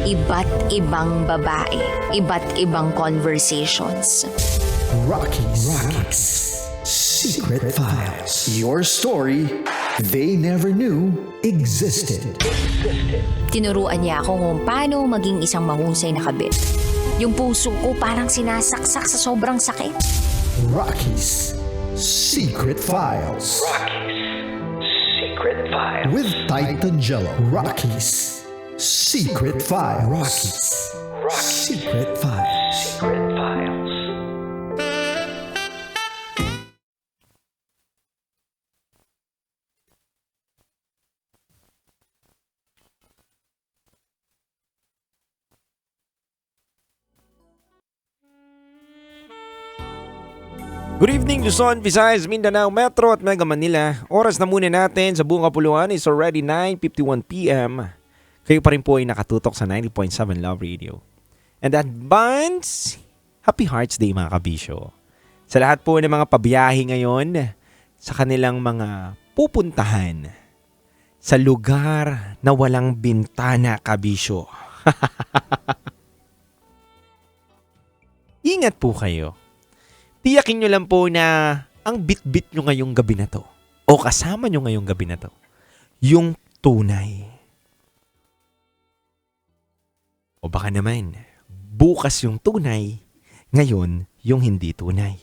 Iba't ibang babae, iba't ibang conversations. Rocky's Secret Files. Your story they never knew existed. Tinuruan niya ako kung paano maging isang mahusay na kabit. Yung puso ko parang sinasaksak sa sobrang sakit. Rocky's Secret Files. Secret Files. With Titan Jello. Rocky's Secret Files. Secret Files. Secret Files. Good evening Luzon, Visayas, Mindanao, Metro at Mega Manila. Oras na muna natin sa buong kapuluan is already 9:51 p.m. Kayo pa rin po ay nakatutok sa 90.7 Love Radio. And advance, Happy Hearts Day mga kabisyo. Sa lahat po ng mga pabiyahe ngayon, sa kanilang mga pupuntahan, sa lugar na walang bintana kabisyo. Ingat po kayo. Tiyakin nyo lang po na ang bit-bit nyo ngayong gabi na to o kasama nyo ngayong gabi na to, yung tunay. O baka naman, bukas yung tunay, ngayon yung hindi tunay.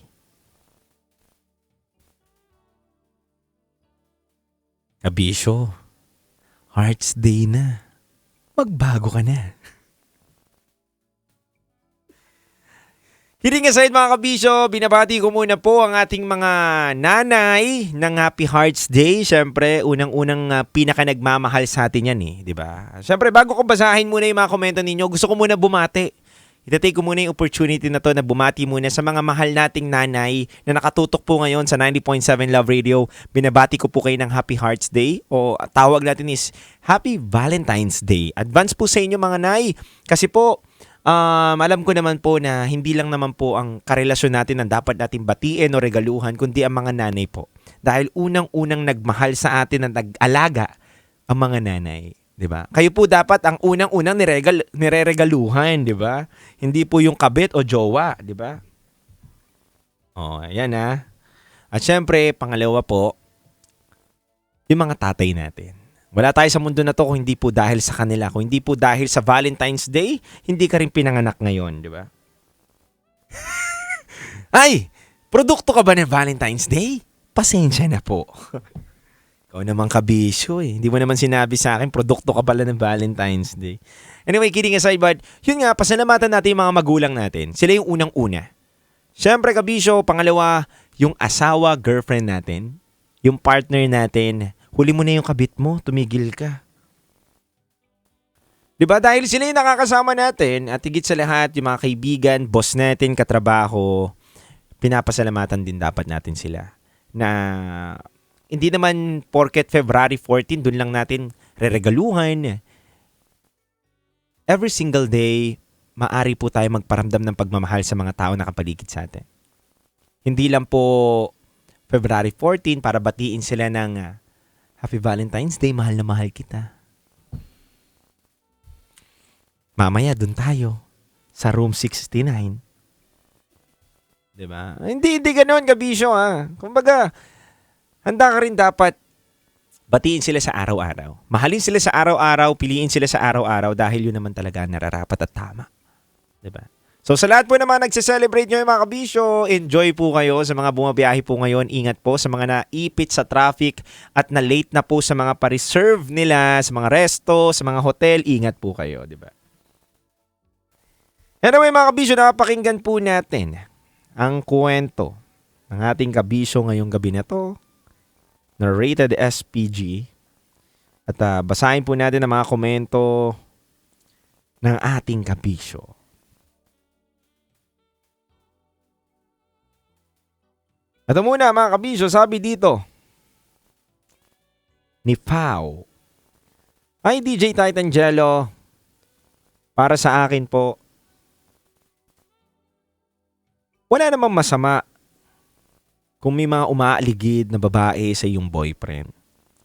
Kabisyo, Hearts Day na. Magbago ka na. Kidding aside mga kabisyo, binabati ko muna po ang ating mga nanay ng Happy Hearts Day. Siyempre, unang-unang pinaka nagmamahal sa atin yan di ba? Siyempre, bago ko basahin muna yung mga komento ninyo, gusto ko muna bumati. Itatake ko muna yung opportunity na to na bumati muna sa mga mahal nating nanay na nakatutok po ngayon sa 90.7 Love Radio. Binabati ko po kayo ng Happy Hearts Day o tawag natin is Happy Valentine's Day. Advance po sa inyo mga nay kasi po, alam ko naman po na hindi lang naman po ang karelasyon natin ang dapat natin batiin o regaluhan, kundi ang mga nanay po. Dahil unang-unang nagmahal sa atin at nag-alaga ang mga nanay, 'di ba? Kayo po dapat ang unang-unang nireregaluhan, 'di ba? Hindi po yung kabit o jowa, 'di ba? Oh, ayan At syempre, pangalawa po, yung mga tatay natin. Wala tayo sa mundo na to kung hindi po dahil sa kanila. Kung hindi po dahil sa Valentine's Day, hindi ka rin pinanganak ngayon, di ba? Ay! Produkto ka ba ng Valentine's Day? Pasensya na po. Ikaw naman kabisyo Hindi mo naman sinabi sa akin, produkto ka pala ng Valentine's Day. Anyway, kidding aside, but yun nga, pasalamatan natin yung mga magulang natin. Sila yung unang-una. Siyempre kabisyo, pangalawa, yung asawa, girlfriend natin, yung partner natin. Huli mo na yung kabit mo, tumigil ka. Diba? Dahil sila yung nakakasama natin at higit sa lahat, yung mga kaibigan, boss natin, katrabaho, pinapasalamatan din dapat natin sila. Na hindi naman porket February 14, dun lang natin reregaluhan. Every single day, maari po tayo magparamdam ng pagmamahal sa mga tao na kapaligid sa atin. Hindi lang po February 14 para batiin sila ng Happy Valentine's Day, mahal na mahal kita. Mamaya dun tayo sa room 69. 'Di ba? Hindi ganoon kabisyo Kumbaga, handa ka rin dapat batiin sila sa araw-araw. Mahalin sila sa araw-araw, piliin sila sa araw-araw dahil yun naman talaga nararapat at tama. 'Di ba? So sa lahat po naman nagse-celebrate nyo yung mga kabisyo, enjoy po kayo sa mga bumabiyahe po ngayon. Ingat po sa mga naipit sa traffic at na late na po sa mga pa-reserve nila, sa mga resto, sa mga hotel. Ingat po kayo, di ba? Anyway mga kabisyo, napakinggan po natin ang kwento ng ating kabisyo ngayong gabi na to. Narrated SPG. At basahin po natin ang mga komento ng ating kabisyo. Ito muna mga kabisyo, sabi dito ni Pao. Ay DJ Titan Jello, para sa akin po, wala namang masama kung may mga umaaligid na babae sa iyong boyfriend.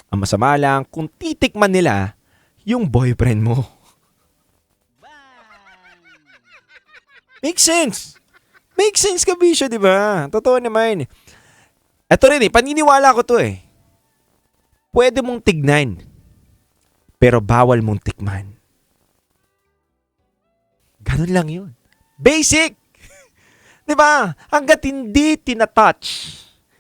Ang masama lang kung titikman nila yung boyfriend mo. Make sense. Make sense ka, Bisyo, di ba? Totoo naman. Ito rin paniniwala ko to Pwede mong tignan, pero bawal mong tikman. Ganun lang yun. Basic! Di ba? Hanggat hindi tinatouch,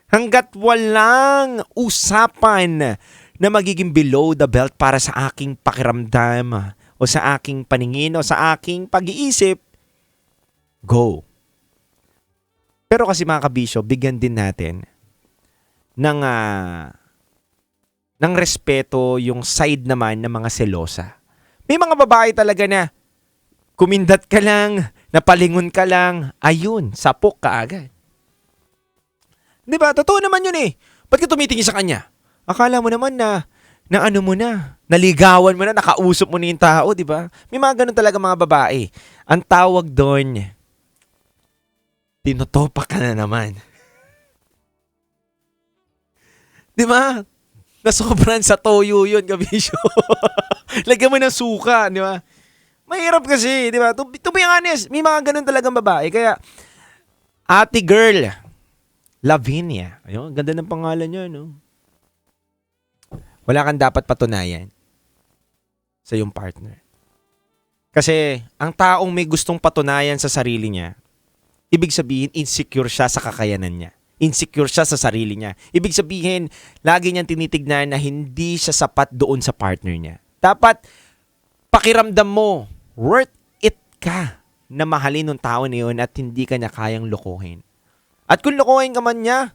hanggat walang usapan na magiging below the belt para sa aking pakiramdam o sa aking paningin o sa aking pag-iisip, go. Pero kasi mga kabisyo, bigyan din natin ng respeto yung side naman ng mga selosa. May mga babae talaga na kumindat ka lang, napalingon ka lang, ayun, sapok ka agad. Di ba? Totoo naman yun Ba't ka tumitingin sa kanya? Akala mo naman na ano mo na, naligawan mo na, nakausap mo na yung tao, di ba? May mga ganun talaga mga babae. Ang tawag doon, tinotopak ka na naman. Di ba? Nasobran sa toyo yun, kabisyo. Lagyan mo ng suka, di ba? Mahirap kasi, di ba? To be honest, may mga ganun talagang babae. Kaya, ate girl, Lavinia. Ayun, ganda ng pangalan niya, no? Wala kang dapat patunayan sa iyong partner. Kasi, ang taong may gustong patunayan sa sarili niya, ibig sabihin, insecure siya sa kakayanan niya. Insecure siya sa sarili niya. Ibig sabihin, lagi niyang tinitignan na hindi siya sapat doon sa partner niya. Dapat, pakiramdam mo, worth it ka na mahalin ng tao na yun at hindi ka niya kayang lokohin. At kung lokohin ka man niya,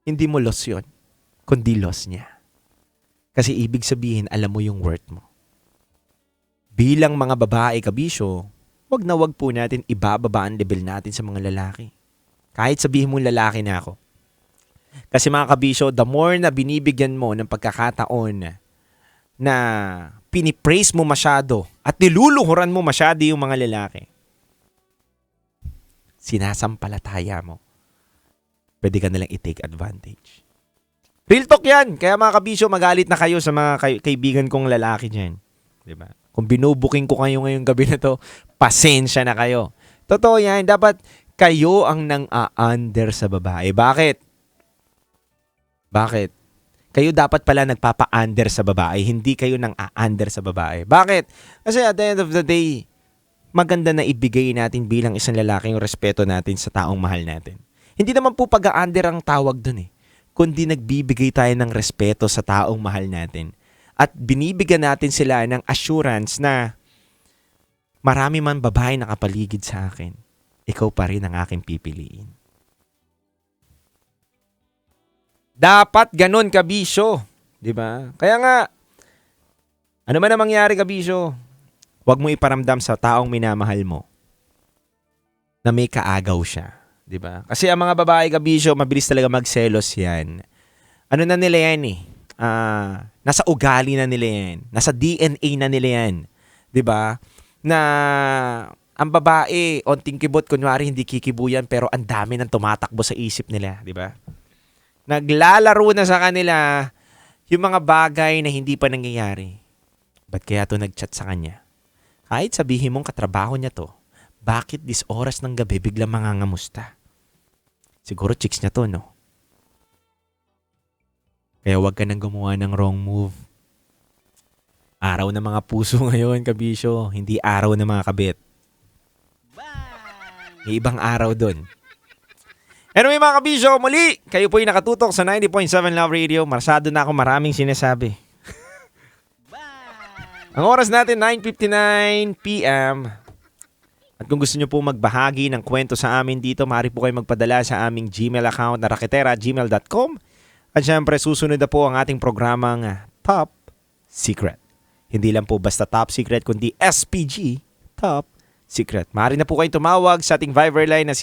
hindi mo loss yun, kundi loss niya. Kasi ibig sabihin, alam mo yung worth mo. Bilang mga babae, kabisyo, wag na wag po natin ibababa ang level natin sa mga lalaki. Kahit sabihin mo lalaki na ako. Kasi mga kabisyo, the more na binibigyan mo ng pagkakataon na pinipraise mo masyado at niluluhuran mo masyado yung mga lalaki, sinasampalataya mo. Pwede ka nalang i-take advantage. Real talk yan. Kaya mga kabisyo, magalit na kayo sa mga kaibigan kong lalaki dyan. Diba? Kung binubuking ko kayo ngayong gabi na to, pasensya na kayo. Totoo yan. Dapat kayo ang nang-a-under sa babae. Bakit? Bakit? Kayo dapat pala nagpapa-under sa babae, hindi kayo nang-a-under sa babae. Bakit? Kasi at the end of the day, maganda na ibigay natin bilang isang lalaki yung respeto natin sa taong mahal natin. Hindi naman po pag-a-under ang tawag dun kundi nagbibigay tayo ng respeto sa taong mahal natin. At binibigyan natin sila ng assurance na marami man babae nakapaligid sa akin, ikaw pa rin ang aking pipiliin. Dapat ganun, kabisyo. Diba? Kaya nga, ano man ang mangyari, kabisyo, huwag mo iparamdam sa taong minamahal mo na may kaagaw siya. Diba? Kasi ang mga babae, kabisyo, mabilis talaga magselos yan. Ano na nila yan nasa ugali na nila yan. Nasa DNA na nila yan. Diba? Na ang babae, onting kibot, kunwari hindi kikibuyan, pero ang dami nang tumatakbo sa isip nila. Diba? Naglalaro na sa kanila yung mga bagay na hindi pa nangyayari. Ba't kaya to nag-chat sa kanya? Kahit sabihin mong katrabaho niya to, bakit this oras ng gabi biglang mangangamusta? Siguro chicks niya to, no? Kaya huwag ka nang gumawa ng wrong move. Araw ng mga puso ngayon, kabisyo. Hindi araw ng mga kabit. May ibang araw dun. Anyway mga kabisyo, muli, kayo po'y nakatutok sa 90.7 Love Radio. Marsado na ako, maraming sinasabi. Ang oras natin, 9:59 p.m. At kung gusto nyo po magbahagi ng kwento sa amin dito, maaari po kayo magpadala sa aming Gmail account na raketera@gmail.com. At syempre, susunod na po ang ating programang Top Secret. Hindi lang po basta Top Secret, kundi SPG, Top Secret. Maaari na po kayong tumawag sa ating Viber line na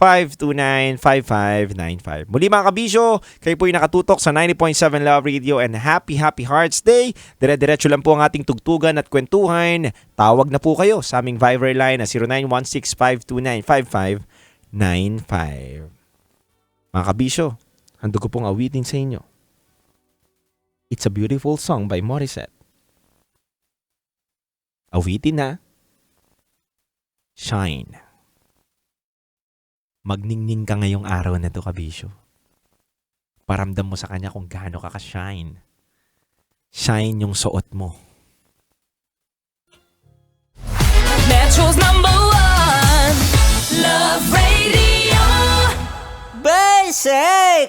0916-529-5595. Muli mga kabisyo, kayo po yung nakatutok sa 90.7 Love Radio and Happy Hearts Day. Dire-diretso lang po ang ating tugtugan at kwentuhan. Tawag na po kayo sa aming Viber line na 0916-529-5595. Mga kabisyo, handog ko pong awitin sa inyo. It's a Beautiful Song by Morissette. Awitin na. Shine. Magningning ka ngayong araw na to, kabisyo. Paramdam mo sa kanya kung gaano ka ka-shine. Shine yung suot mo. Metro's #1 Love Radio. Basic!